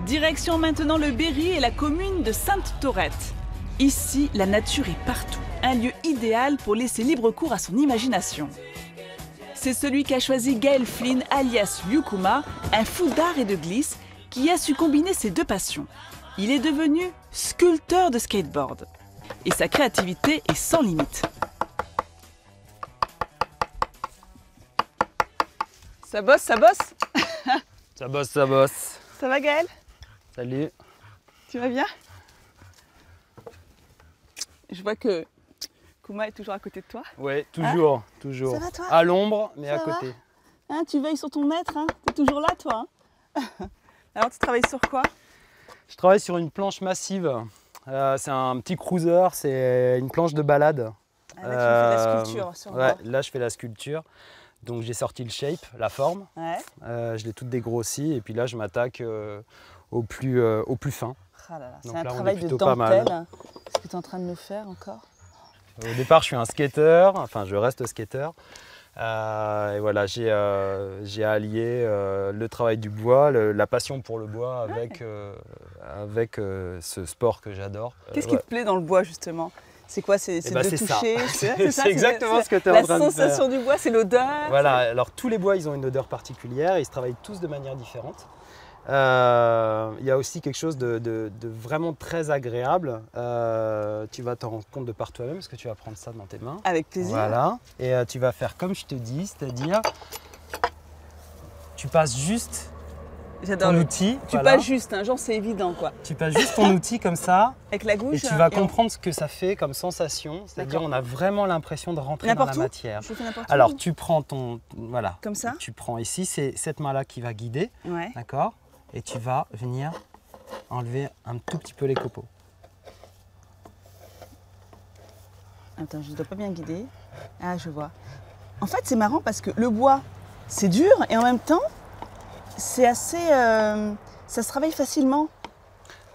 Direction maintenant le Berry et la commune de Sainte-Taurette. Ici, la nature est partout, un lieu idéal pour laisser libre cours à son imagination. C'est celui qu'a choisi Gaël Flynn, alias Lyukuma, un fou d'art et de glisse, qui a su combiner ses deux passions. Il est devenu sculpteur de skateboard. Et sa créativité est sans limite. Ça bosse, ça bosse. Ça bosse, ça bosse. Ça va Gaël? Salut. Tu vas bien? Je vois que Kuma est toujours à côté de toi. Oui, toujours, toujours. Ça va toi? À l'ombre, mais à Ça côté. Hein, tu veilles sur ton maître, hein? T'es toujours là toi hein. Alors tu travailles sur quoi? Je travaille sur une planche massive. C'est un petit cruiser, c'est une planche de balade. Ah, là, tu fais de la sculpture sur ouais, bois. là je fais la sculpture. Donc j'ai sorti le shape, la forme. Ouais. Je l'ai toute dégrossie et puis là je m'attaque au plus fin. Ah là là, c'est Donc un là, on est travail de plutôt pas mal. dentelle. Ce que tu es en train de nous faire encore. Au départ je suis un skater, enfin je reste skater. Et voilà, j'ai allié le travail du bois, la passion pour le bois avec ce sport que j'adore. Qu'est-ce qui te plaît dans le bois justement? C'est quoi? C'est de toucher? C'est exactement ce que tu es en train de faire. La sensation du bois, c'est l'odeur? Voilà, alors tous les bois ils ont une odeur particulière, ils se travaillent tous de manière différente. Il y a aussi quelque chose de vraiment très agréable. Tu vas t'en rendre compte de par toi-même parce que tu vas prendre ça dans tes mains. Avec plaisir. Voilà. Et tu vas faire comme je te dis, c'est-à-dire tu passes juste ton outil. Tu voilà. passes juste, hein, genre c'est évident quoi. Tu passes juste ton outil comme ça. Avec la gouge. Et tu vas comprendre ce que ça fait comme sensation. C'est-à-dire on a vraiment l'impression de rentrer dans la matière. Je fais n'importe où. Alors tu prends ton... Voilà. Comme ça. Tu prends ici, c'est cette main-là qui va guider. Ouais. D'accord? Et tu vas venir enlever un tout petit peu les copeaux. Attends, je ne dois pas bien guider. Ah, je vois. En fait, c'est marrant parce que le bois, c'est dur et en même temps, c'est assez... ça se travaille facilement.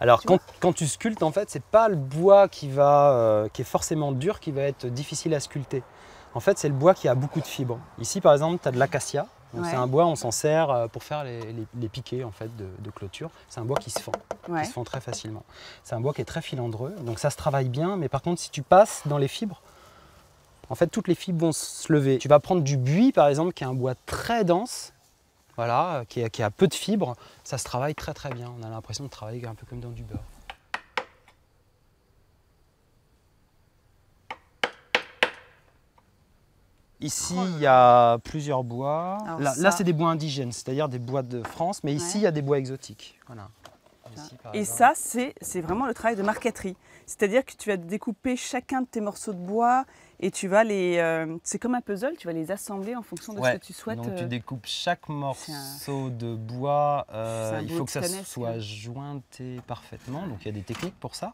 Alors, quand tu sculptes, en fait, c'est pas le bois qui est forcément dur qui va être difficile à sculpter. En fait, c'est le bois qui a beaucoup de fibres. Ici, par exemple, tu as de l'acacia. Ouais. C'est un bois, on s'en sert pour faire les piquets en fait, de clôture. C'est un bois qui se fend, Ouais. qui se fend très facilement. C'est un bois qui est très filandreux, donc ça se travaille bien. Mais par contre, si tu passes dans les fibres, en fait, toutes les fibres vont se lever. Tu vas prendre du buis, par exemple, qui est un bois très dense, voilà, qui a peu de fibres. Ça se travaille très très bien. On a l'impression de travailler un peu comme dans du beurre. Ici, il y a plusieurs bois. Là c'est des bois indigènes, c'est-à-dire des bois de France, mais ici, il y a des bois exotiques. Voilà. Ici, et ça, c'est vraiment le travail de marqueterie. C'est-à-dire que tu vas découper chacun de tes morceaux de bois et tu vas les... c'est comme un puzzle, tu vas les assembler en fonction de ce que tu souhaites. Donc tu découpes chaque morceau de bois, il faut que ça soit jointé parfaitement, donc il y a des techniques pour ça.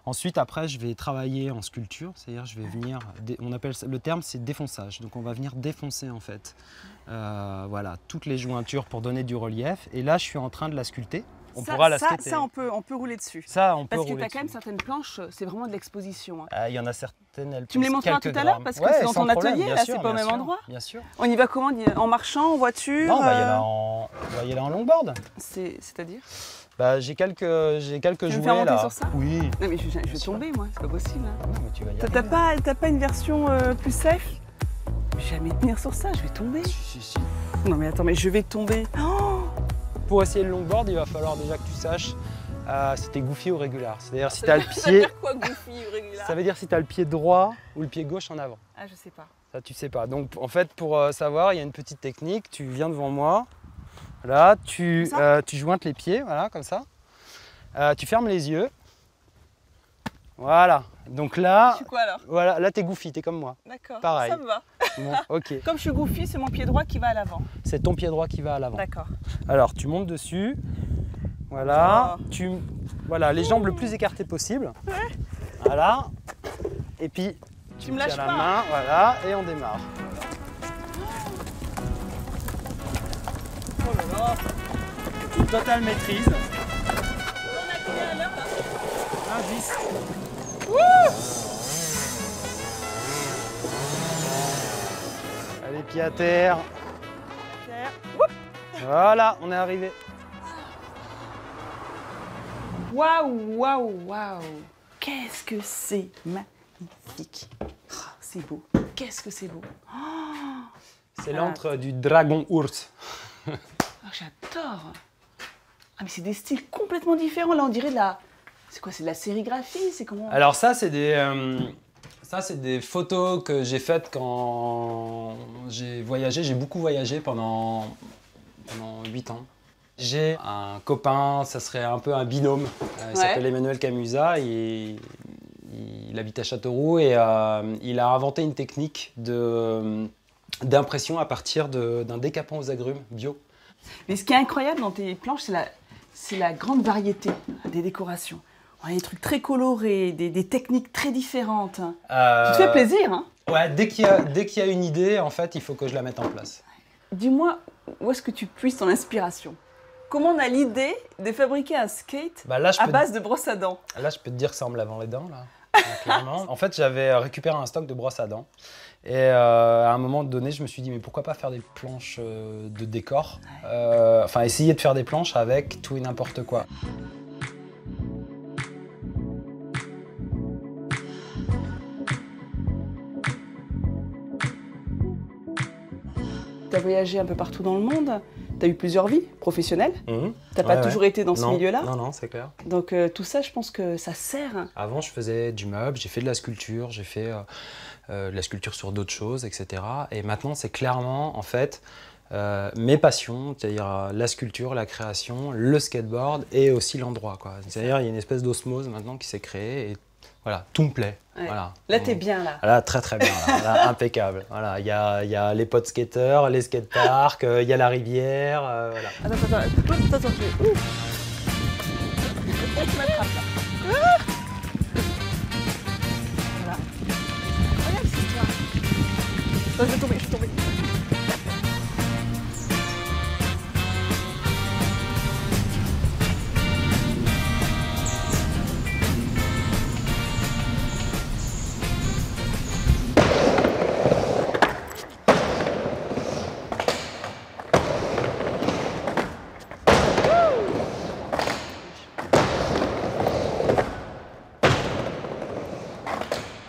Ensuite, après, je vais travailler en sculpture, c'est-à-dire je vais venir, on appelle ça, le terme c'est défonçage, donc on va venir défoncer en fait voilà, toutes les jointures pour donner du relief. Et là, je suis en train de la sculpter. On pourra la skater. Ça, on peut rouler dessus. Ça, on peut Parce que rouler tu as quand même dessus. certaines planches, c'est vraiment de l'exposition. Il y en a certaines, elles Tu me les montreras tout à l'heure parce que c'est dans ton atelier, là, c'est pas au même endroit. Bien sûr. On y va comment? En marchant, en voiture? Non, on va y aller en longboard. C'est-à-dire? Bah, j'ai quelques jouets là. Tu veux me faire monter sur ça? Oui. Non mais je vais tomber moi, c'est pas possible. Hein. Non, mais tu vas y aller. T'as pas une version plus safe? Je vais jamais tenir sur ça, je vais tomber. Si. Non mais attends, mais je vais tomber. Oh, Pour essayer le longboard, il va falloir déjà que tu saches si tu es goofy ou régular. C'est-à-dire si tu as le pied... Ça veut dire quoi, goofy ou régular? Ça veut dire si tu as le pied droit ou le pied gauche en avant. Ah, je sais pas. Ça, tu sais pas. Donc, en fait, pour savoir, il y a une petite technique. Tu viens devant moi. Là, tu jointes les pieds, voilà, comme ça. Tu fermes les yeux. Voilà. Donc là... Je suis quoi alors? Voilà, là, tu es goofy, tu es comme moi. D'accord, Pareil. ça me va. Bon, ok. Comme je suis goofy, c'est mon pied droit qui va à l'avant. C'est ton pied droit qui va à l'avant. D'accord. Alors, tu montes dessus. Voilà. Voilà, les jambes le plus écartées possible. Ouais. Voilà. Et puis, tu me lâches la pas. main, voilà, et on démarre. Oh là là. Une totale maîtrise. On a combien à l'heure là? 1,10. Allez, pied à terre. Voilà, on est arrivé. Waouh, waouh, waouh. Qu'est-ce que c'est magnifique. Oh, c'est beau. Qu'est-ce que c'est beau. Oh, c'est l'antre du dragon ours. Oh, j'adore. Ah, mais c'est des styles complètement différents. Là, on dirait de la... C'est quoi? C'est de la sérigraphie? C'est comment? Alors ça, c'est des photos que j'ai faites quand j'ai voyagé. J'ai beaucoup voyagé pendant 8 ans. J'ai un copain, ça serait un peu un binôme. Il s'appelle Emmanuel Camusa. Il habite à Châteauroux et il a inventé une technique d'impression à partir d'un décapant aux agrumes bio. Mais ce qui est incroyable dans tes planches, c'est la grande variété des décorations. On a des trucs très colorés, des techniques très différentes. Tu te fais plaisir, hein? Ouais, dès qu'il y a une idée, en fait, il faut que je la mette en place. Dis-moi, où est-ce que tu puisses ton inspiration? Comment on a l'idée de fabriquer un skate à base de brosse à dents? Là, je peux te dire que c'est en me lavant les dents, là. Clairement. En fait, j'avais récupéré un stock de brosses à dents. Et à un moment donné, je me suis dit, mais pourquoi pas faire des planches de décor? Enfin, essayer de faire des planches avec tout et n'importe quoi. Tu as voyagé un peu partout dans le monde, tu as eu plusieurs vies professionnelles, tu n'as pas toujours été dans ce milieu-là. Non, c'est clair. Donc tout ça, je pense que ça sert. Avant, je faisais du meuble, j'ai fait de la sculpture, j'ai fait de la sculpture sur d'autres choses, etc. Et maintenant, c'est clairement, en fait, mes passions, c'est-à-dire la sculpture, la création, le skateboard et aussi l'endroit. C'est-à-dire, il y a une espèce d'osmose maintenant qui s'est créée. Et voilà, tout me plaît. Ouais. Voilà. Là, t'es bien, là. Là, très bien. Là, impeccable. Voilà, il y a les potes skateurs, les skateparks, il y a la rivière. Voilà. Attends, tu es où? On te mettra là. Voilà. Regarde cette histoire. Attends, je vais tomber.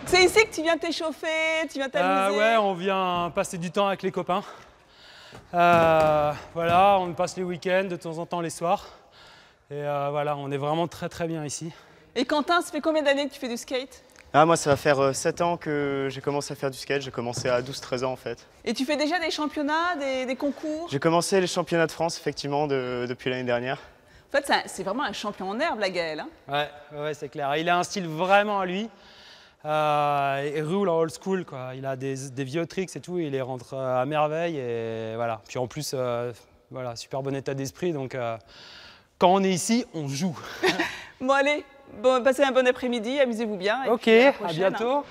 C'est ici que tu viens t'échauffer, tu viens t'amuser? Ouais, on vient passer du temps avec les copains. Voilà, on passe les week-ends, de temps en temps les soirs. Et voilà, on est vraiment très bien ici. Et Quentin, ça fait combien d'années que tu fais du skate? Moi, ça va faire 7 ans que j'ai commencé à faire du skate. J'ai commencé à 12-13 ans, en fait. Et tu fais déjà des championnats, des concours? J'ai commencé les championnats de France, effectivement, depuis l'année dernière. En fait, c'est vraiment un champion en herbe, la Gaël. Hein? Ouais, c'est clair. Il a un style vraiment à lui. Il roule en old school, quoi. Il a des vieux tricks et tout, il les rentre à merveille. Et voilà. Puis en plus, voilà, super bon état d'esprit. Donc quand on est ici, on joue. Bon, allez, passez un bon après-midi, amusez-vous bien. Et ok, puis à bientôt. Hein.